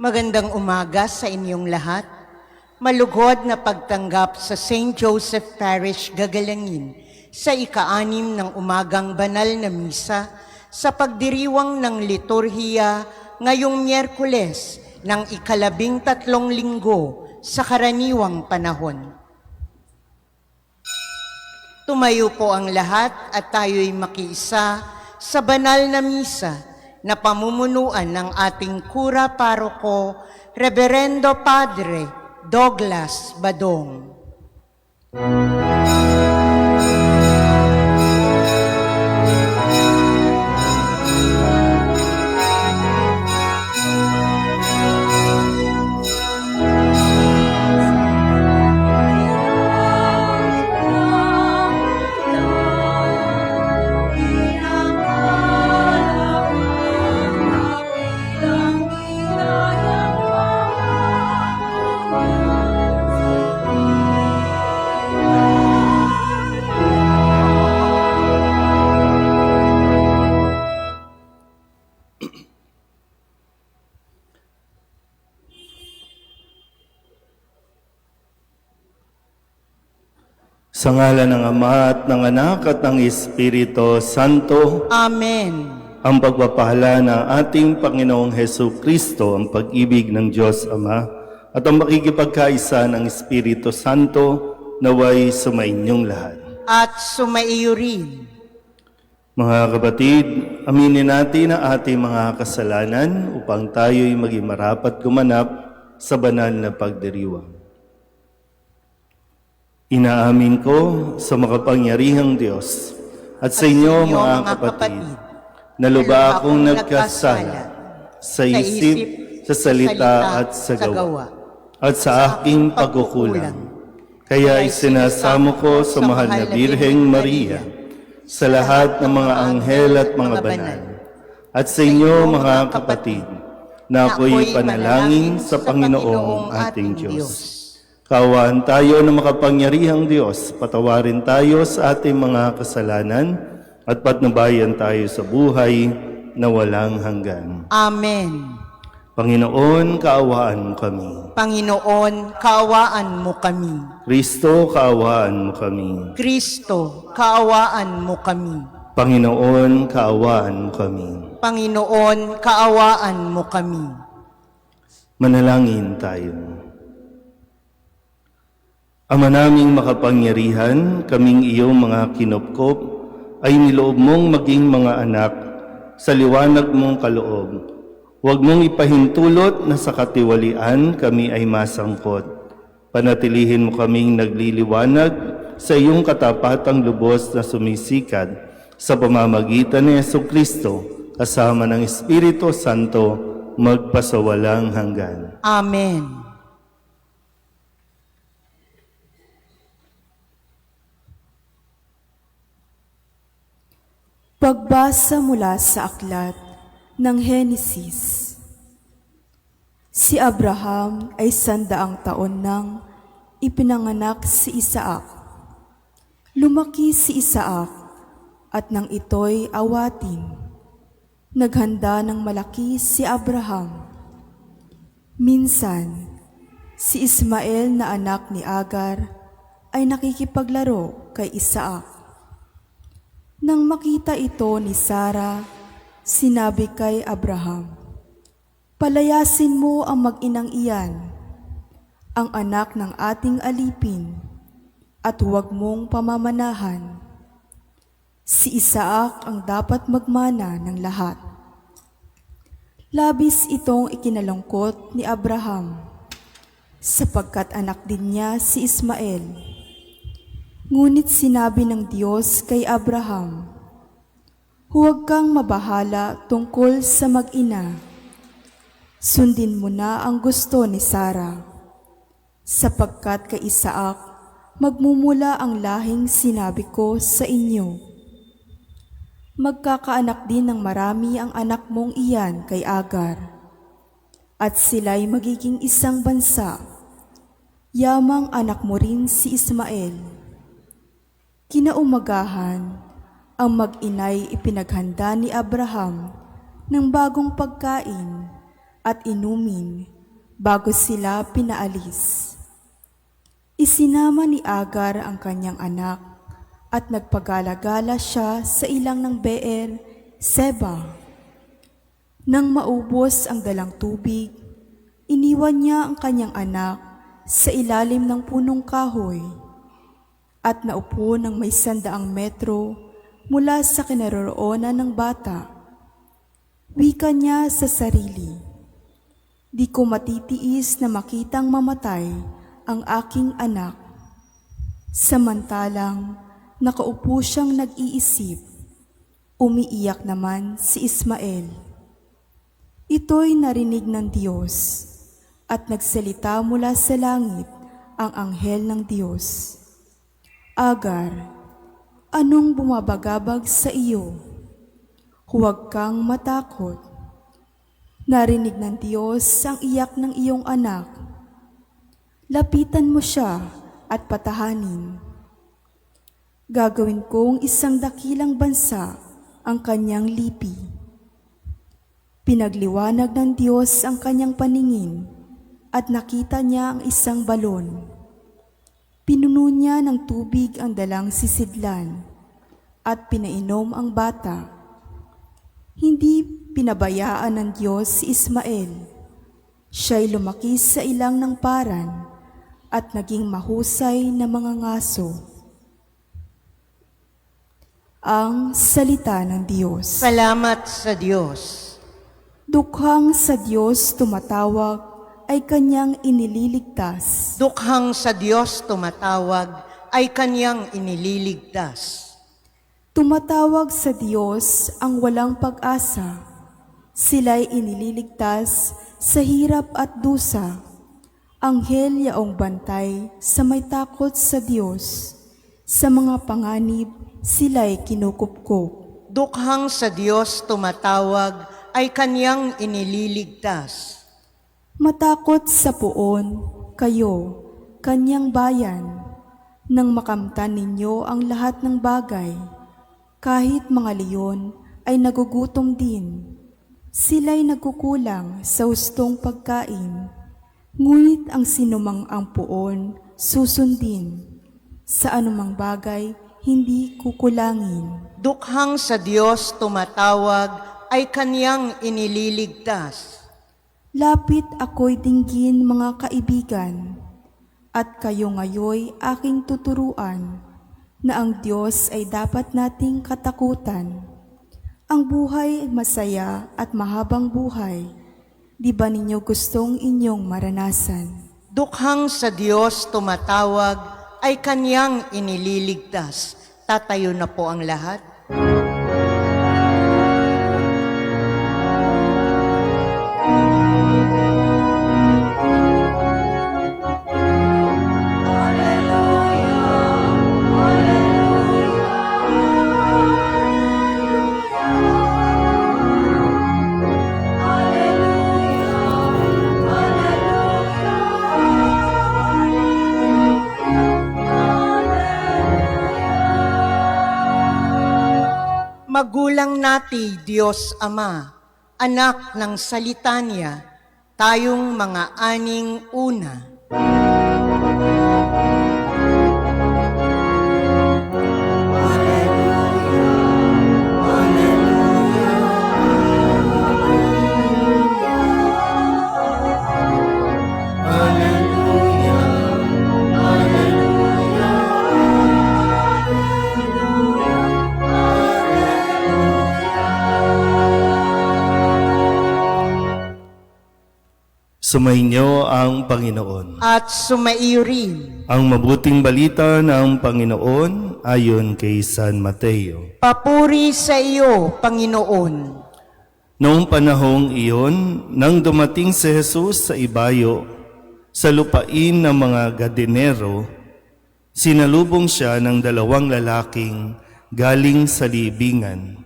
Magandang umaga sa inyong lahat. Malugod na pagtanggap sa St. Joseph Parish Gagalangin sa ika-6 ng umagang banal na misa sa pagdiriwang ng liturhiya ngayong Miyerkules ng ika-13 linggo sa karaniwang panahon. Tumayo po ang lahat at tayo'y makiisa sa banal na misa na pamumunuan ng ating kura paroko, Reverendo Padre Douglas Badong. Sa ngalan ng Ama at ng Anak at ng Espiritu Santo. Amen. Ang pagpapahala ng ating Panginoong Hesus Kristo, ang pag-ibig ng Diyos Ama, at ang makikipagkaisa ng Espiritu Santo naway sumainyong lahat. At sumaiyo rin. Mga kapatid, aminin natin ang ating mga kasalanan upang tayo'y maging marapat gumanap sa banal na pagdiriwang. Inaamin ko sa makapangyarihang Diyos at sa inyo mga kapatid, na lubha akong nagkasala sa isip, sa salita at sa gawa, at sa aking pagkukulang. Kaya isinasamo ko sa mahal na Birheng Maria, sa lahat ng mga anghel at mga banal, at sa inyo mga kapatid, na ako'y panalangin sa Panginoong ating Diyos. Kaawaan tayo ng makapangyarihang Diyos, patawarin tayo sa ating mga kasalanan at patnubayan tayo sa buhay na walang hanggan. Amen. Panginoon, kaawaan mo kami. Panginoon, kaawaan mo kami. Kristo, kaawaan mo kami. Kristo, kaawaan mo kami. Panginoon, kaawaan mo kami. Panginoon, kaawaan mo kami. Manalangin tayo. Ama naming makapangyarihan, kaming iyong mga kinupkop, ay niloob mong maging mga anak sa liwanag mong kaloob. Huwag mong ipahintulot na sa katiwalian kami ay masangkot. Panatilihin mo kaming nagliliwanag sa iyong katapatang lubos na sumisikat sa pamamagitan ni Jesucristo kasama ng Espiritu Santo magpasawalang hanggan. Amen. Pagbasa mula sa aklat ng Henesis. Si Abraham ay 100 taon nang ipinanganak si Isaac. Lumaki si Isaac at nang ito'y awatin, naghanda ng malaki si Abraham. Minsan, si Ismael na anak ni Agar ay nakikipaglaro kay Isaac. Nang makita ito ni Sarah, sinabi kay Abraham, "Palayasin mo ang mag-inang iyan, ang anak ng ating alipin, at huwag mong pamamanahan. Si Isaac ang dapat magmana ng lahat." Labis itong ikinalungkot ni Abraham, sapagkat anak din niya si Ismael. Ngunit sinabi ng Diyos kay Abraham, "Huwag kang mabahala tungkol sa mag-ina. Sundin mo na ang gusto ni Sarah, sapagkat kay Isaac magmumula ang lahing sinabi ko sa inyo. Magkakaanak din ng marami ang anak mong iyan kay Agar, at sila'y magiging isang bansa. Yamang anak mo rin si Ismael." Kinaumagahan, ang mag-inay ipinaghanda ni Abraham ng bagong pagkain at inumin bago sila pinaalis. Isinama ni Agar ang kanyang anak at nagpagala-gala siya sa ilang ng Beer Seba. Nang maubos ang dalang tubig, iniwan niya ang kanyang anak sa ilalim ng punong kahoy at naupo ng may 100 metro mula sa kinaroroonan ng bata. Wika niya sa sarili, "Di ko matitiis na makitang mamatay ang aking anak." Samantalang nakaupo siyang nag-iisip, umiiyak naman si Ismael. Ito'y narinig ng Diyos at nagsalita mula sa langit ang anghel ng Diyos. "Agar, anong bumabagabag sa iyo? Huwag kang matakot. Narinig ng Diyos ang iyak ng iyong anak. Lapitan mo siya at patahanin. Gagawin kong isang dakilang bansa ang kanyang lipi." Pinagliwanag ng Diyos ang kanyang paningin at nakita niya ang isang balon. Pinuno niya ng tubig ang dalang sisidlan at pinainom ang bata. Hindi pinabayaan ng Diyos si Ismael. Siya'y lumaki sa ilang ng paran at naging mahusay na mga ngaso. Ang salita ng Diyos. Salamat sa Diyos. Dukhang sa Diyos tumatawag ay kanyang inililigtas. Dukhang sa Diyos tumatawag ay kanyang inililigtas. Tumatawag sa Diyos ang walang pag-asa. Sila'y inililigtas sa hirap at dusa. Anghel yaong bantay sa may takot sa Diyos. Sa mga panganib, sila'y kinukupkup. Dukhang sa Diyos tumatawag ay kanyang inililigtas. Matakot sa puon, kayo, kanyang bayan, nang makamtan ninyo ang lahat ng bagay. Kahit mga leon ay nagugutom din. Sila'y nagkukulang sa hustong pagkain. Ngunit ang sinumang ang puon, susundin. Sa anumang bagay, hindi kukulangin. Dukhang sa Diyos tumatawag ay kanyang inililigtas. Lapit ako'y dinggin mga kaibigan, at kayo ngayoy aking tuturuan na ang Diyos ay dapat nating katakutan. Ang buhay masaya at mahabang buhay, di ba ninyo gustong inyong maranasan? Dukhang sa Diyos tumatawag ay kanyang inililigtas. Tatayo na po ang lahat. Magulang nati, Diyos Ama, anak ng salita niya, tayong mga aning una. Sumainyo ang Panginoon. At sumaiyo rin. Ang mabuting balita ng Panginoon ayon kay San Mateo. Papuri sa iyo, Panginoon. Noong panahong iyon, nang dumating si Jesus sa ibayo, sa lupain ng mga Gadenero, sinalubong siya ng 2 lalaking galing sa libingan.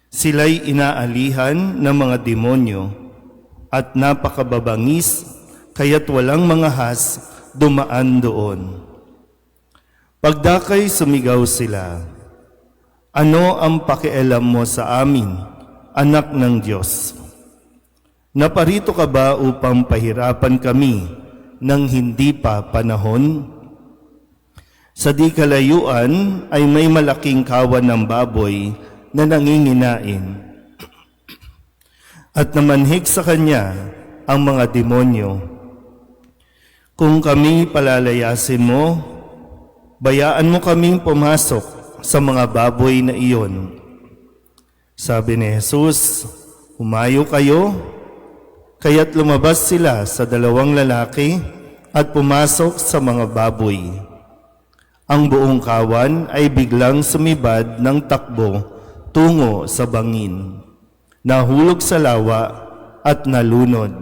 Sila'y inaalihan ng mga demonyo at napakababangis, kaya't walang mga has dumaan doon. Pagdakay sumigaw sila, "Ano ang pakialam mo sa amin, anak ng Diyos? Naparito ka ba upang pahirapan kami ng hindi pa panahon? Sa di kalayuan ay may malaking kawan ng baboy na nanginginain at namanhik sa kanya ang mga demonyo. Kung kami palalayasin mo, bayaan mo kaming pumasok sa mga baboy na iyon. Sabi ni Jesus, humayo kayo. Kaya't lumabas sila sa dalawang lalaki at pumasok sa mga baboy. Ang buong kawan ay biglang sumibad ng takbo tungo sa bangin. Nahulog sa lawa at nalunod.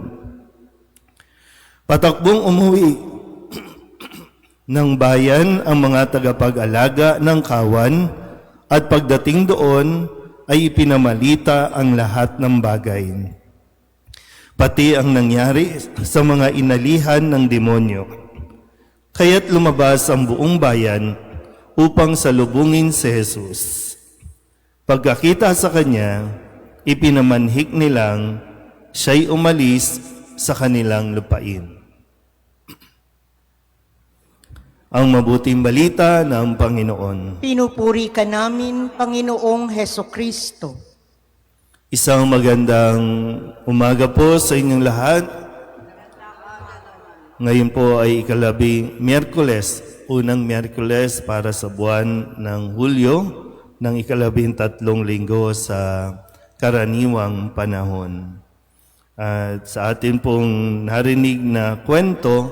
Patakbong umuwi ng bayan ang mga tagapag-alaga ng kawan at pagdating doon ay ipinamalita ang lahat ng bagay. Pati ang nangyari sa mga inalihan ng demonyo. Kaya't lumabas ang buong bayan upang salubungin si Jesus. Pagkakita sa kanya, ipinamanhik nilang siya'y umalis sa kanilang lupain. Ang mabuting balita ng Panginoon. Pinupuri ka namin, Panginoong Hesukristo. Isang magandang umaga po sa inyong lahat. Ngayon po ay ikalabing Miyerkules, unang Miyerkules para sa buwan ng Hulyo, ng ikalabing-tatlong linggo sa karaniwang panahon. At sa atin pong narinig na kwento,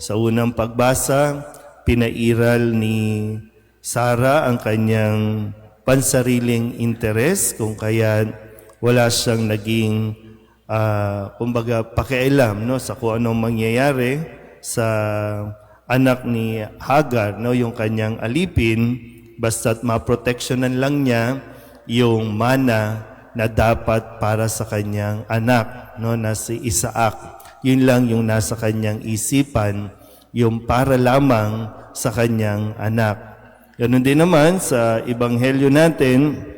sa unang pagbasa, pinairal ni Sara ang kanyang pansariling interes, kung kaya wala siyang naging kumbaga pakialam sa kung anong mangyayari sa anak ni Hagar, yung kanyang alipin, basta't maproteksyonan lang niya yung mana na dapat para sa kanyang anak, na si Isaac. Yun lang yung nasa kanyang isipan, yung para lamang sa kanyang anak. Ganun din naman sa ebanghelyo natin,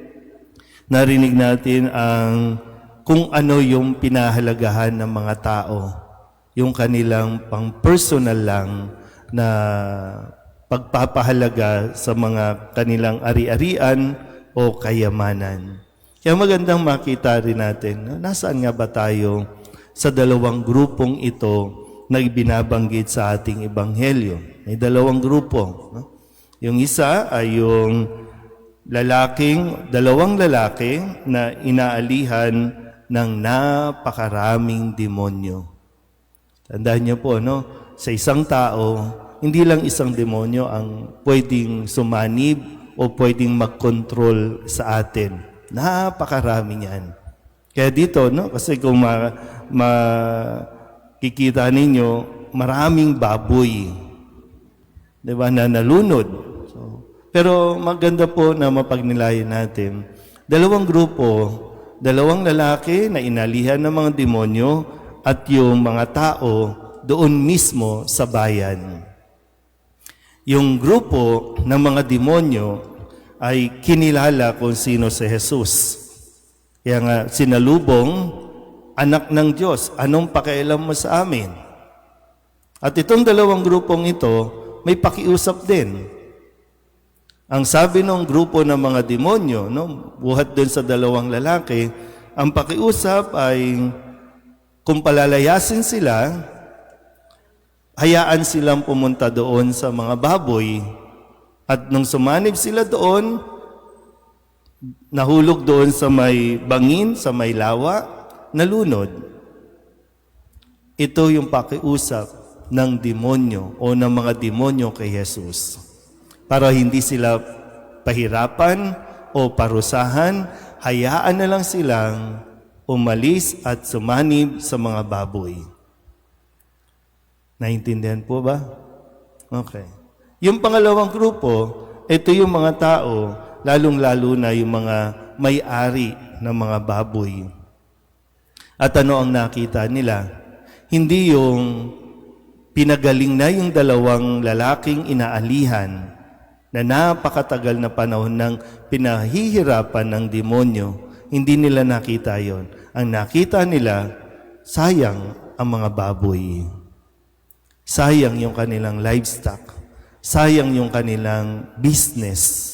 narinig natin ang kung ano yung pinahalagahan ng mga tao, yung kanilang pang-personal lang na pagpapahalaga sa mga kanilang ari-arian o kayamanan. Kaya magandang makita rin natin, nasaan nga ba tayo sa dalawang grupong ito na binabanggit sa ating ebanghelyo? May dalawang grupo. Yung isa ay yung dalawang lalaki na inaalihan ng napakaraming demonyo. Tandaan niyo po, sa isang tao, hindi lang isang demonyo ang pwedeng sumanib o pwedeng mag-control sa atin. Napakarami niyan. Kaya dito, kasi kung makikita ninyo, maraming baboy, diba, na nalunod. Pero maganda po na mapagnilayan natin. Dalawang grupo, dalawang lalaki na inalihan ng mga demonyo at yung mga tao doon mismo sa bayan. Yung grupo ng mga demonyo ay kinilala kung sino si Jesus. Kaya nga sinalubong, anak ng Diyos, anong pakialam mo sa amin? At itong dalawang grupong ito, may pakiusap din. Ang sabi ng grupo ng mga demonyo, buhat dun sa dalawang lalaki, ang pakiusap ay kung palalayasin sila, hayaan silang pumunta doon sa mga baboy. At nung sumanib sila doon, nahulog doon sa may bangin, sa may lawa, nalunod. Ito yung pakiusap ng demonyo o ng mga demonyo kay Jesus. Para hindi sila pahirapan o parusahan, hayaan na lang silang umalis at sumanib sa mga baboy. Naintindihan po ba? Okay. Yung pangalawang grupo, ito yung mga tao, lalong-lalo na yung mga may-ari ng mga baboy. At ano ang nakita nila? Hindi yung pinagaling na yung dalawang lalaking inaalihan na napakatagal na panahon ng pinahihirapan ng demonyo. Hindi nila nakita yon. Ang nakita nila, sayang ang mga baboy. Sayang yung kanilang livestock. Sayang yung kanilang business.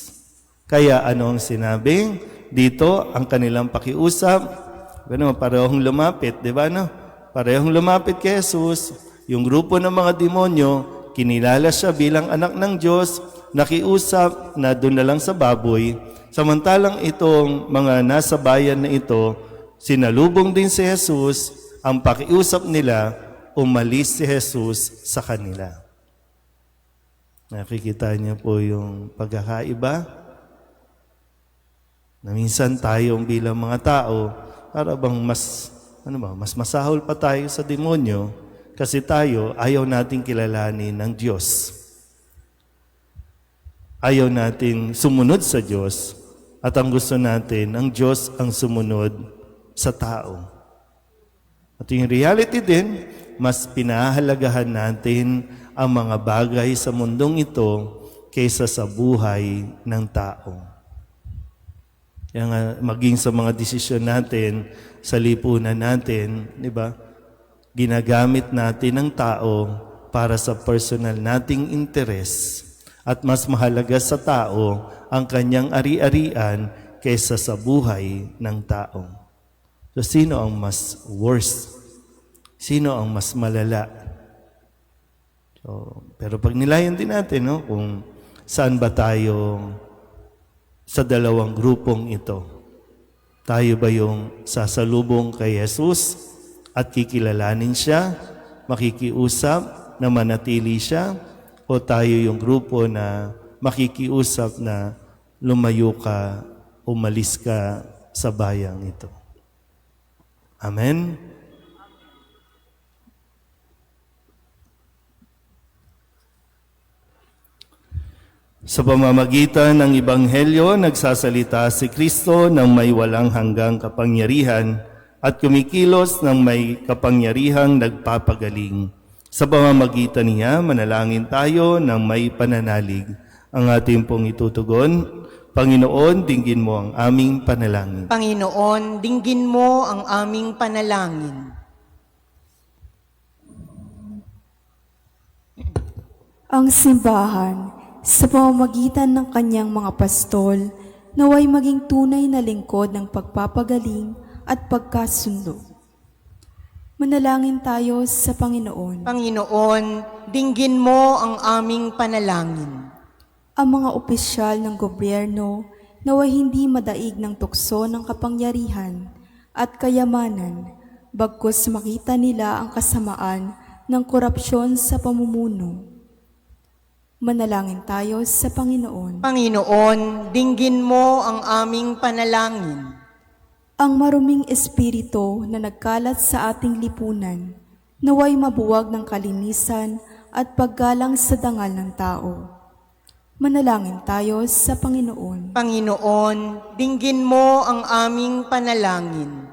Kaya ano ang sinabi? Dito, ang kanilang pakiusap, parehong lumapit, di ba? No? Parehong lumapit kay Jesus. Yung grupo ng mga demonyo, kinilala siya bilang anak ng Diyos, nakiusap na doon na lang sa baboy. Samantalang itong mga nasa bayan na ito, sinalubong din si Jesus, ang pakiusap nila, umalis si Jesus sa kanila. Nakikita niyo po yung pagkakaiba? Na minsan tayong bilang mga tao, para bang mas masahol pa tayo sa demonyo kasi tayo ayaw nating kilalanin ng Diyos. Ayaw nating sumunod sa Diyos at ang gusto natin, ang Diyos ang sumunod sa tao. At yung reality din, mas pinahahalagahan natin ang mga bagay sa mundong ito kaysa sa buhay ng tao. Kaya nga, maging sa mga desisyon natin, sa lipunan natin, di ba? Ginagamit natin ang tao para sa personal nating interes at mas mahalaga sa tao ang kanyang ari-arian kaysa sa buhay ng tao. So, sino ang mas worst? Sino ang mas malala? So, pero pag nilayan din natin, no, kung saan ba tayo sa dalawang grupong ito. Tayo ba yung sasalubong kay Jesus at kikilalanin siya, makikiusap na manatili siya, o tayo yung grupo na makikiusap na lumayo ka, umalis ka sa bayang ito. Amen? Sa pamamagitan ng Ebanghelyo, nagsasalita si Kristo ng may walang hanggang kapangyarihan at kumikilos ng may kapangyarihang nagpapagaling. Sa pamamagitan niya, manalangin tayo ng may pananalig. Ang ating pong itutugon, Panginoon, dinggin mo ang aming panalangin. Panginoon, dinggin mo ang aming panalangin. Ang simbahan, sa pamamagitan ng kanyang mga pastol, naway maging tunay na lingkod ng pagpapagaling at pagkasundo. Manalangin tayo sa Panginoon. Panginoon, dinggin mo ang aming panalangin. Ang mga opisyal ng gobyerno naway hindi madaig ng tukso ng kapangyarihan at kayamanan, bagkus makita nila ang kasamaan ng korupsyon sa pamumuno. Manalangin tayo sa Panginoon. Panginoon, dinggin mo ang aming panalangin. Ang maruming espiritu na nagkalat sa ating lipunan, naway mabuwag ng kalinisan at paggalang sa dangal ng tao. Manalangin tayo sa Panginoon. Panginoon, dinggin mo ang aming panalangin.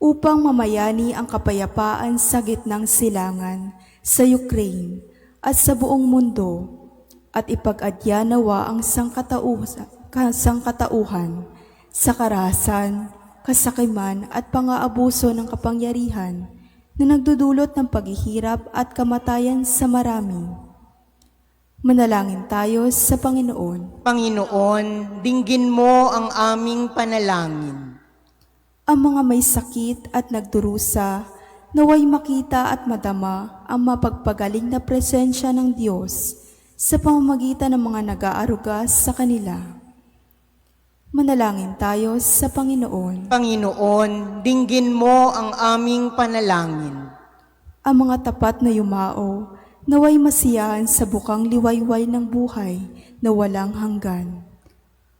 Upang mamayani ang kapayapaan sa gitnang silangan sa Ukraine at sa buong mundo, at ipag-adya nawa ang sangkatauhan sa karahasan, kasakiman at pang-aabuso ng kapangyarihan na nagdudulot ng paghihirap at kamatayan sa marami. Manalangin tayo sa Panginoon. Panginoon, dinggin mo ang aming panalangin. Ang mga may sakit at nagdurusa, naway makita at madama ang mapagpagaling na presensya ng Diyos sa pamamagitan ng mga nag-aaruga sa kanila. Manalangin tayo sa Panginoon. Panginoon, dinggin mo ang aming panalangin. Ang mga tapat na yumao, naway masiyahan sa bukang liwayway ng buhay na walang hanggan.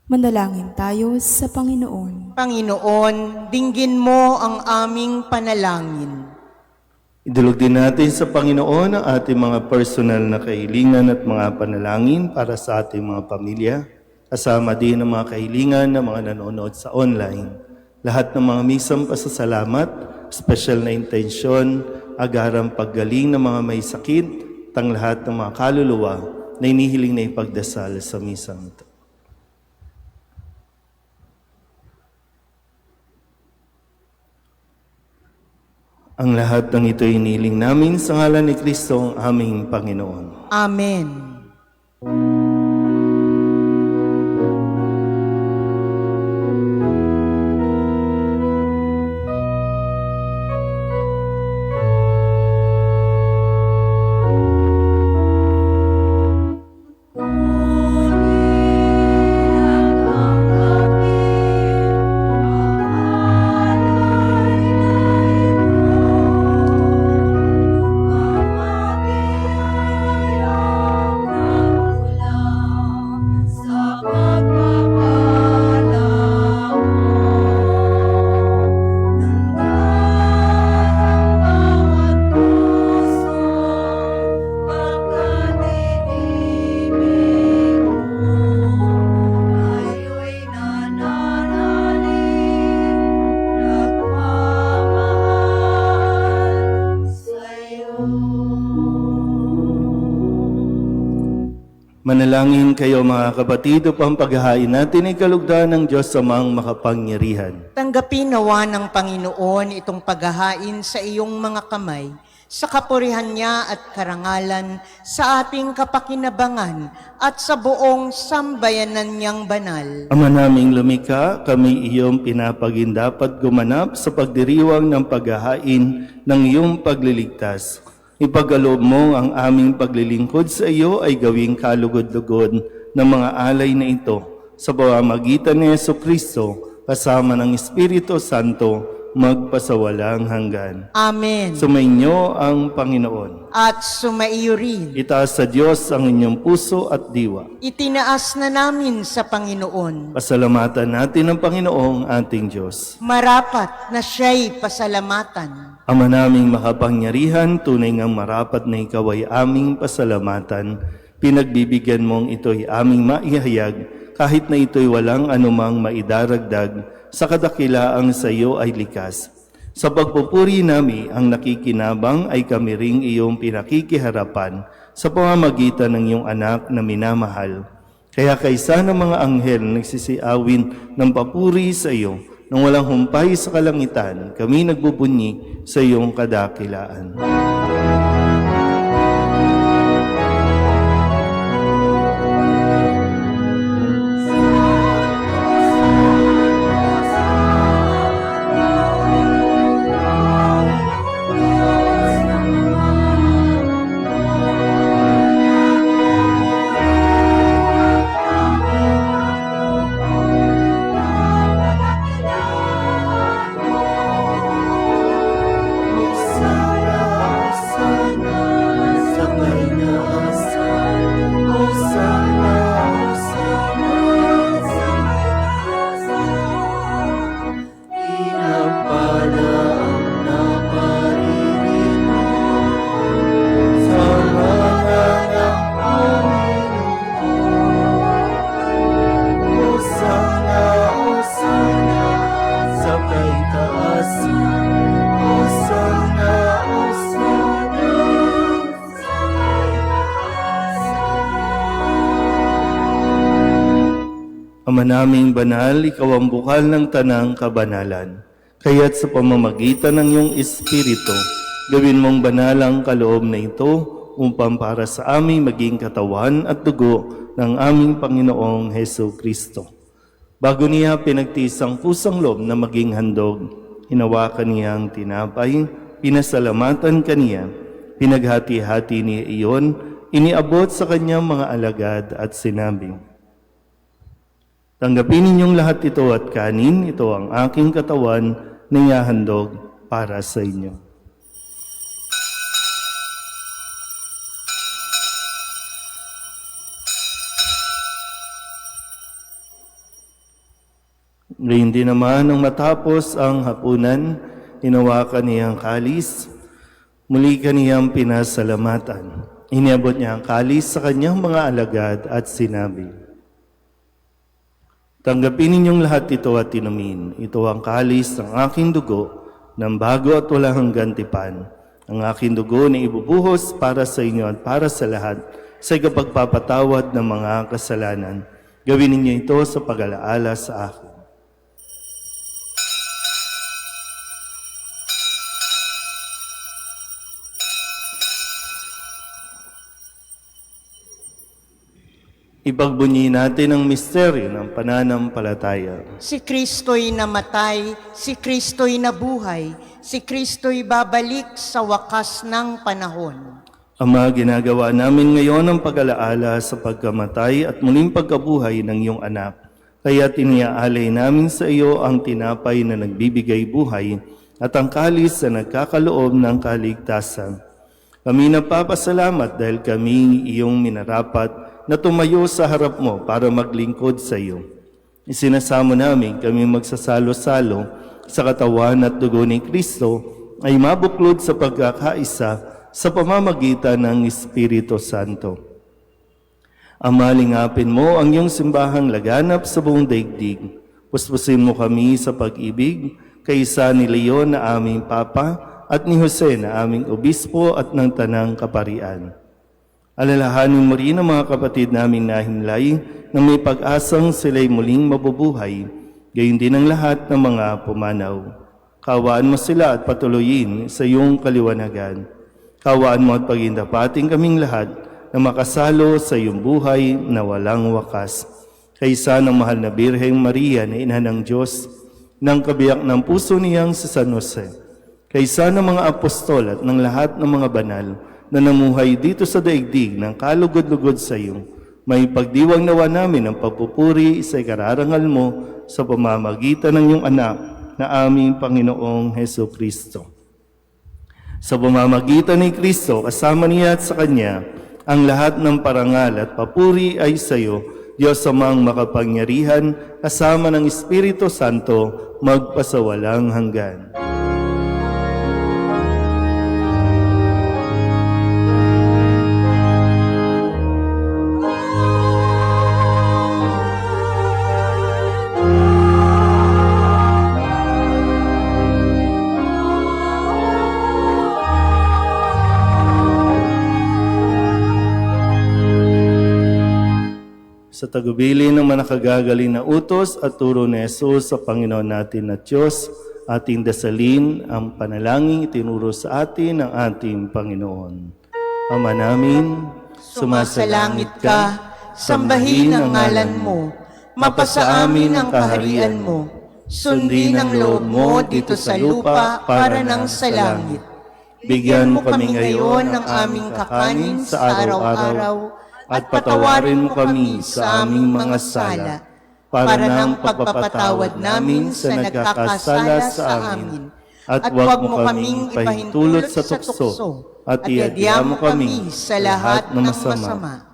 Manalangin tayo sa Panginoon. Panginoon, dinggin mo ang aming panalangin. Idulog din natin sa Panginoon ang ating mga personal na kahilingan at mga panalangin para sa ating mga pamilya, kasama din ang mga kahilingan ng mga nanonood sa online. Lahat ng mga misang pasasalamat, special na intensyon, agarang paggaling ng mga may sakit, tang lahat ng mga kaluluwa na inihiling na ipagdasal sa misang ito. Ang lahat ng ito iniling namin sa ngalan ni Kristo, ang aming Panginoon. Amen. Manalangin kayo mga kapatid upang paghahain natin ay kalugdan ng Diyos Amang makapangyarihan. Tanggapin nawa ng Panginoon itong paghahain sa iyong mga kamay, sa kapurihan niya at karangalan, sa ating kapakinabangan at sa buong sambayanan niyang banal. Ama naming lumikha, kami iyong pinapagindapat gumanap sa pagdiriwang ng paghahain ng iyong pagliligtas. Ipagkaloob mo ang aming paglilingkod sa iyo ay gawing kalugod-lugod ng mga alay na ito sa pamamagitan ni Jesucristo kasama ng Espiritu Santo magpasawalang hanggan. Amen. Sumainyo ang Panginoon. At sumaiyo rin. Itaas sa Diyos ang inyong puso at diwa. Itinaas na namin sa Panginoon. Pasalamatan natin ang Panginoong ating Diyos. Marapat na siya'y pasalamatan. Ama naming makapangyarihan, tunay ngang marapat na ikaw ay aming pasalamatan. Pinagbibigyan mong ito'y aming maihayag, kahit na ito'y walang anumang maidaragdag, sa kadakilaang sa iyo ay likas. Sa pagpupuri nami, ang nakikinabang ay kami ring iyong pinakikiharapan sa pamamagitan ng iyong anak na minamahal. Kaya kaysa ng mga anghel nagsisiawin ng papuri sa iyo, nang walang humpay sa kalangitan, kami nagbubunyi sa iyong kadakilaan. Ama naming banal, ikaw ang bukal ng tanang kabanalan. Kaya't sa pamamagitan ng iyong Espiritu, gawin mong banal ang kaloob na ito upang para sa aming maging katawan at dugo ng aming Panginoong Heso Kristo. Bago niya pinagtiis ang pusang loob na maging handog, hinawakan niya ang tinapay, pinasalamatan kaniya, pinaghati-hati niya iyon, iniabot sa kanyang mga alagad at sinabi, "Tanggapin ninyong lahat ito at kanin, ito ang aking katawan na ihahandog para sa inyo." Ngayon din naman, nang matapos ang hapunan, hinawakan niya ang kalis, muli kaniyang pinasalamatan. Iniabot niya ang kalis sa kanyang mga alagad at sinabi, "Tanggapin ninyong lahat ito at inumin. Ito ang kalis ng aking dugo, ng bago at walang hanggang tipan. Ang aking dugo na ibubuhos para sa inyo at para sa lahat, sa ikapagpapatawad ng mga kasalanan. Gawin ninyo ito sa pag-alaala sa akin." Ipagbunyi natin ang misteryo ng pananampalataya. Si Kristo'y namatay, si Kristo'y nabuhay, si Kristo'y babalik sa wakas ng panahon. Ama, ginagawa namin ngayon ang pag-alaala sa pagkamatay at muling pagkabuhay ng iyong anak. Kaya tiniaalay namin sa iyo ang tinapay na nagbibigay buhay at ang kalis na nagkakaloob ng kaligtasan. Kami nagpapasalamat dahil kami iyong minarapat na tumayo sa harap mo para maglingkod sa iyo. Isinasamo namin kami magsasalo-salo sa katawan at dugo ni Kristo ay mabuklod sa pagkakaisa sa pamamagitan ng Espiritu Santo. Ama, lingapin mo ang iyong simbahang laganap sa buong daigdig. Puspusin mo kami sa pag-ibig kay isa ni Leon na aming Papa at ni Jose na aming Obispo at ng Tanang Kaparian. Alalahanin mo rin ang mga kapatid naming nahimlay na may pag-asang sila'y muling mabubuhay, gayon din ang lahat ng mga pumanaw. Kawaan mo sila at patuloyin sa iyong kaliwanagan. Kawaan mo at pagindapating kaming lahat na makasalo sa iyong buhay na walang wakas. Kaysa ng mahal na Birheng Maria na Ina ng Diyos, ng kabiyak ng puso niyang si San Jose, kaysa ng mga apostol at ng lahat ng mga banal na namuhay dito sa daigdig ng kalugod-lugod sa iyo, may pagdiwang nawa namin ang pagpupuri sa ikararangal mo sa pamamagitan ng iyong anak na aming Panginoong Heso Kristo. Sa pamamagitan ni Kristo, kasama niya at sa Kanya, ang lahat ng parangal at papuri ay sa iyo, Diyos amang makapangyarihan, kasama ng Espiritu Santo, magpasawalang hanggan. Sa tagubili ng manakagagaling na utos at turo ni Jesus sa Panginoon natin na Diyos, ating dasalin ang panalangin itinuro sa atin ng ating Panginoon. Ama namin, Sumasalangit ka, sambahin ang ngalan mo, mapasa amin ang kaharian mo, sundin ang loob mo dito sa lupa para ng sa langit. Bigyan mo kami ngayon ng aming kakanin sa araw-araw, at patawarin mo kami sa aming mga sala, para ng pagpapatawad namin sa nagkakasala sa amin. At huwag mo kaming ipahintulot sa tukso, at iadya mo kami sa lahat ng masama.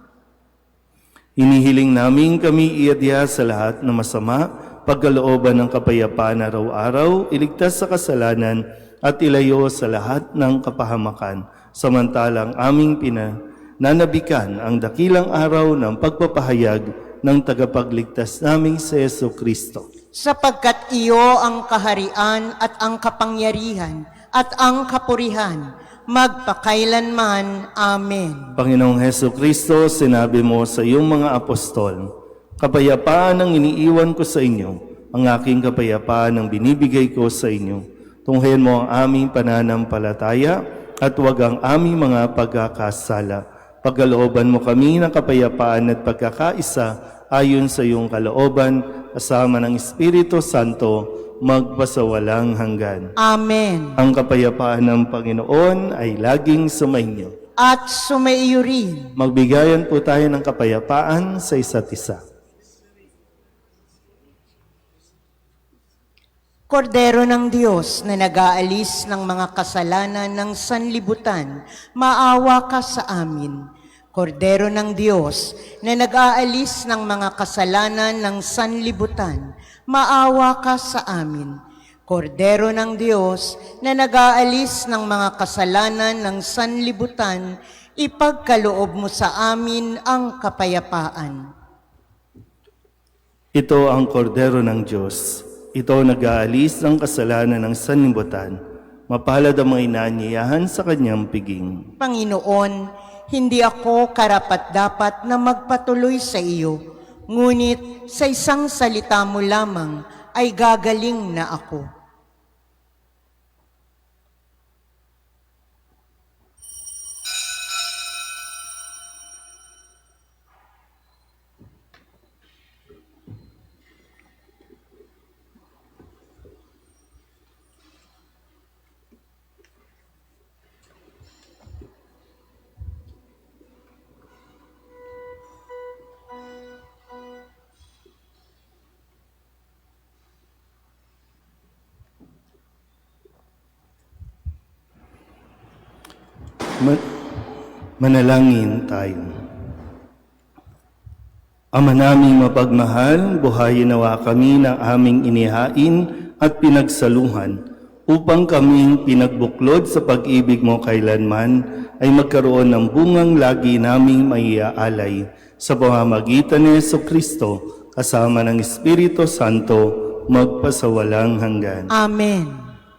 Hinihiling namin kami iadya sa lahat ng masama, pagkalooban ng kapayapaan araw-araw, iligtas sa kasalanan, at ilayo sa lahat ng kapahamakan, samantalang aming nananabikan ang dakilang araw ng pagpapahayag ng tagapagligtas naming si Yesu Kristo. Sapagkat iyo ang kaharian at ang kapangyarihan at ang kapurihan, magpakailanman. Amen. Panginoong Hesu Kristo, sinabi mo sa iyong mga apostol, kapayapaan ang iniiwan ko sa inyo, ang aking kapayapaan ang binibigay ko sa inyo. Tunghayan mo ang aming pananampalataya at huwag ang aming mga pagkakasala. Pagkalooban mo kami ng kapayapaan at pagkakaisa ayon sa iyong kalooban, kasama ng Espiritu Santo, magpasawalang hanggan. Amen. Ang kapayapaan ng Panginoon ay laging sumainyo. At sumaiyo rin. Magbigayan po tayo ng kapayapaan sa isa't isa. Kordero ng Diyos na nag-aalis ng mga kasalanan ng sanlibutan, maawa ka sa amin. Kordero ng Diyos na nag-aalis ng mga kasalanan ng sanlibutan, maawa ka sa amin. Kordero ng Diyos na nag-aalis ng mga kasalanan ng sanlibutan, ipagkaloob mo sa amin ang kapayapaan. Ito ang kordero ng Diyos. Ito nag-aalis ng kasalanan ng sanlibutan. Mapalad ang mga inaanyayahan sa kanyang piging. Panginoon, hindi ako karapat-dapat na magpatuloy sa iyo, ngunit sa isang salita mo lamang ay gagaling na ako. Manalangin tayo. Ama naming mapagmahal, buhayin nawa kami ng aming inihain at pinagsaluhan upang kaming pinagbuklod sa pag-ibig mo kailanman ay magkaroon ng bungang lagi naming maiaalay sa pamamagitan ni Jesucristo kasama ng Espiritu Santo magpasawalang hanggan. Amen.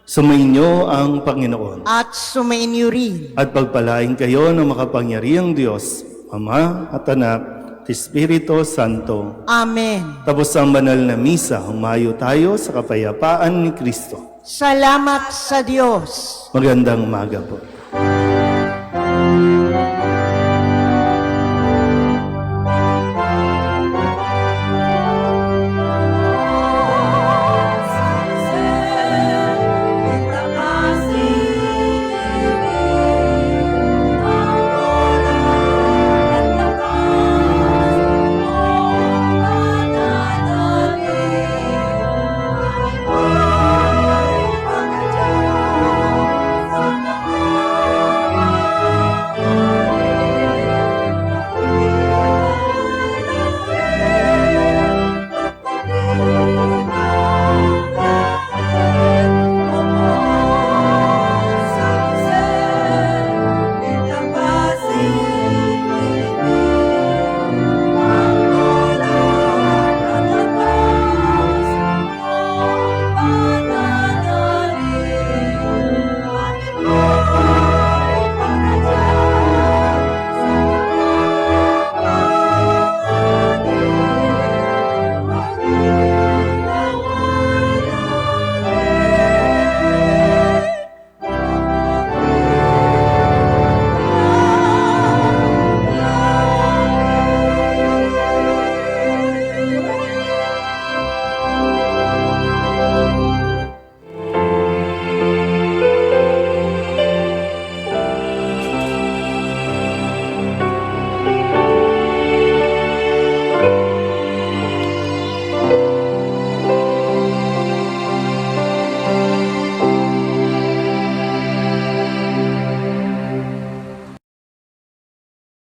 Sumainyo ang Panginoon At sumainyo rin. at pagpalain kayo ng makapangyarihang Diyos, Ama at Anak at Espiritu Santo. Amen. Tapos ang banal na misa, humayo tayo sa kapayapaan ni Kristo. Salamat sa Diyos. Magandang umaga po.